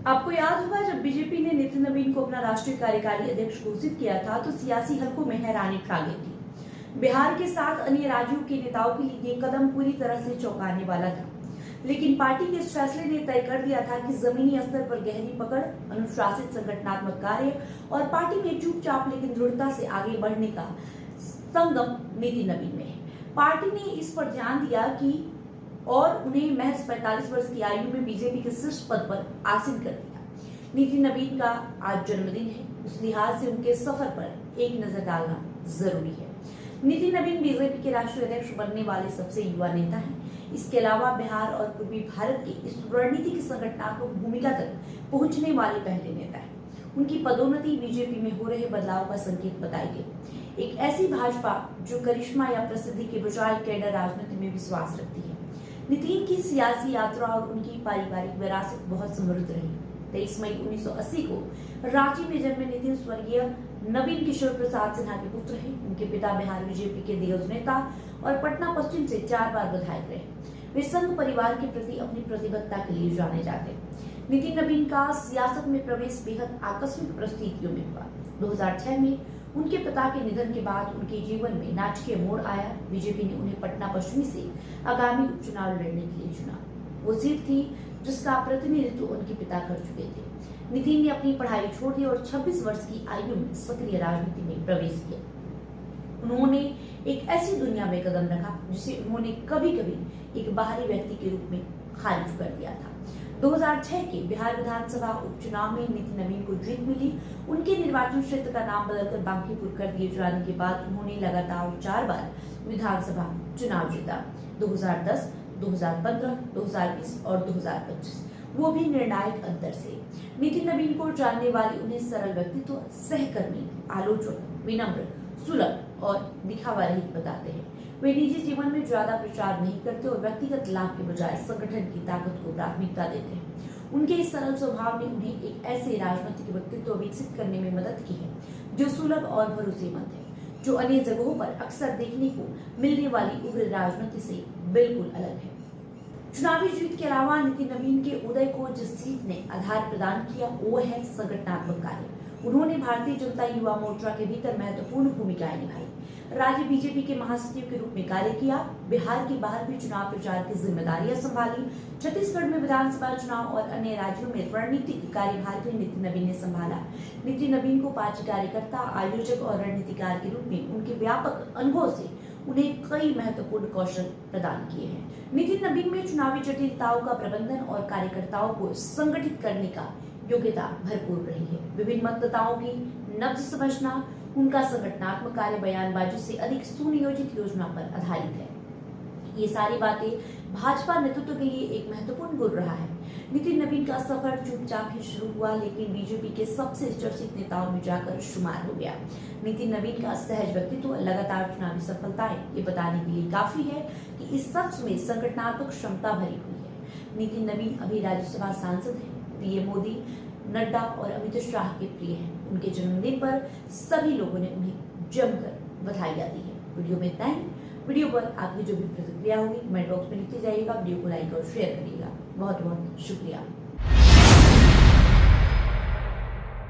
आपको याद होगा जब बीजेपी ने नितिन नवीन को अपना राष्ट्रीय कार्यकारी अध्यक्ष घोषित किया था तो सियासी हलकों में हैरानी छा गई थी। बिहार के साथ अन्य राज्यों के नेताओं के लिए ये कदम पूरी तरह से चौंकाने वाला था, लेकिन पार्टी के इस फैसले ने तय कर दिया था कि जमीनी स्तर पर गहरी पकड़, अनुशासित संगठनात्मक कार्य और पार्टी में चुपचाप लेकिन दृढ़ता से आगे बढ़ने का संगम नितिन नवीन में है। पार्टी ने इस पर ध्यान दिया कि और उन्हें महज 45 वर्ष की आयु में बीजेपी के शीर्ष पद पर आसीन कर दिया। नितिन नवीन का आज जन्मदिन है, उस लिहाज से उनके सफर पर एक नजर डालना जरूरी है। नितिन नवीन बीजेपी के राष्ट्रीय अध्यक्ष बनने वाले सबसे युवा नेता हैं। इसके अलावा बिहार और पूर्वी भारत के इस रणनीतिक संगठनात्मक भूमिका तक पहुंचने वाले पहले नेता हैं। उनकी पदोन्नति बीजेपी में हो रहे बदलाव का संकेत बताई गई। एक ऐसी भाजपा जो करिश्मा या प्रसिद्धि के बजाय कैडर राजनीति में विश्वास रखती है। नितिन की सियासी यात्रा और उनकी पारिवारिक विरासत बहुत समृद्ध रही। 23 मई 1980 को रांची में जन्मे नितिन स्वर्गीय नवीन किशोर प्रसाद सिन्हा के पुत्र हैं। उनके पिता बिहार बीजेपी के दिग्गज नेता और पटना पश्चिम से 4 बार विधायक रहे। वे संघ परिवार के प्रति अपनी प्रतिबद्धता के लिए जाने जाते। नितिन नवीन का सियासत में प्रवेश बेहद आकस्मिक परिस्थितियों में हुआ। 2006 में उनके पिता के निधन के बाद उनके जीवन में नाटकीय मोड़ आया। बीजेपी ने उन्हें पटना पश्चिमी से आगामी उपचुनाव लड़ने के लिए चुना। वो सीट थी जिसका प्रतिनिधित्व उनके पिता कर चुके थे। नितिन ने अपनी पढ़ाई छोड़ दी और 26 वर्ष की आयु में सक्रिय राजनीति में प्रवेश किया। उन्होंने एक ऐसी दुनिया में कदम रखा जिसे उन्होंने कभी कभी एक बाहरी व्यक्ति के रूप में खारिज कर दिया था। 2006 के बिहार विधानसभा उपचुनाव में नितिन नवीन को जीत मिली। उनके निर्वाचन क्षेत्र का नाम बदलकर बांकीपुर कर दिए जाने के बाद उन्होंने लगातार 4 बार विधानसभा चुनाव जीता। 2010, 2015, 2020 और 2025, वो भी निर्णायक अंतर से। नितिन नवीन को जानने वाले उन्हें सरल व्यक्तित्व, सहकर्मी, आलोचक, विनम्र, सुलभ और दिखावा रहित बताते हैं। वे निजी जीवन में ज्यादा प्रचार नहीं करते और व्यक्तिगत लाभ के बजाय संगठन की ताकत को प्राथमिकता देते हैं। उनके इस सरल स्वभाव ने उन्हें एक ऐसे राजनीतिक व्यक्तित्व विकसित करने में मदद की है जो सुलभ और भरोसेमंद है, जो अन्य जगहों पर अक्सर देखने को मिलने वाली उग्र राजनीति से बिल्कुल अलग है। चुनावी जीत के अलावा नितिन नवीन के उदय को जिस सीट ने आधार प्रदान किया वो है संगठनात्मक कार्य। उन्होंने भारतीय जनता युवा मोर्चा के भीतर महत्वपूर्ण भूमिकाएं निभाई। राज्य बीजेपी के महासचिव के रूप में कार्य किया। बिहार के बाहर भी चुनाव प्रचार की जिम्मेदारियां संभाली। छत्तीसगढ़ में विधानसभा चुनाव और अन्य राज्यों में रणनीतिक कार्यभार भी नितिन नवीन ने संभाला। नितिन नवीन को पार्टी कार्यकर्ता, आयोजक और रणनीतिकार के रूप में उनके व्यापक अनुभव से उन्हें कई महत्वपूर्ण कौशल प्रदान किए हैं। नितिन नवीन में चुनावी जटिलताओं का प्रबंधन और कार्यकर्ताओं को संगठित करने का योग्यता भरपूर रही है। विभिन्न मतदाताओं की नब्ज समझना उनका संगठनात्मक कार्य बयानबाजी से अधिक सुनियोजित योजना पर आधारित है। ये सारी बातें भाजपा नेतृत्व के लिए एक महत्वपूर्ण गुण रहा है। नितिन नवीन का सफर चुपचाप ही शुरू हुआ, लेकिन बीजेपी के सबसे चर्चित नेताओं में जाकर शुमार हो गया। नितिन नवीन का सहज व्यक्तित्व, लगातार चुनावी सफलताएं ये बताने के लिए काफी है कि इस शख्स में संगठनात्मक क्षमता भरी हुई है। नितिन नवीन अभी राज्यसभा सांसद है। पीएम मोदी, नड्डा और अमित शाह के प्रिय हैं। उनके जन्मदिन पर सभी लोगों ने उन्हें जमकर बधाइयां दी है। वीडियो में इतना ही। वीडियो पर आपकी जो भी प्रतिक्रिया होगी कमेंट बॉक्स में लिखते जाइएगा। वीडियो को लाइक और शेयर करिएगा। बहुत बहुत शुक्रिया।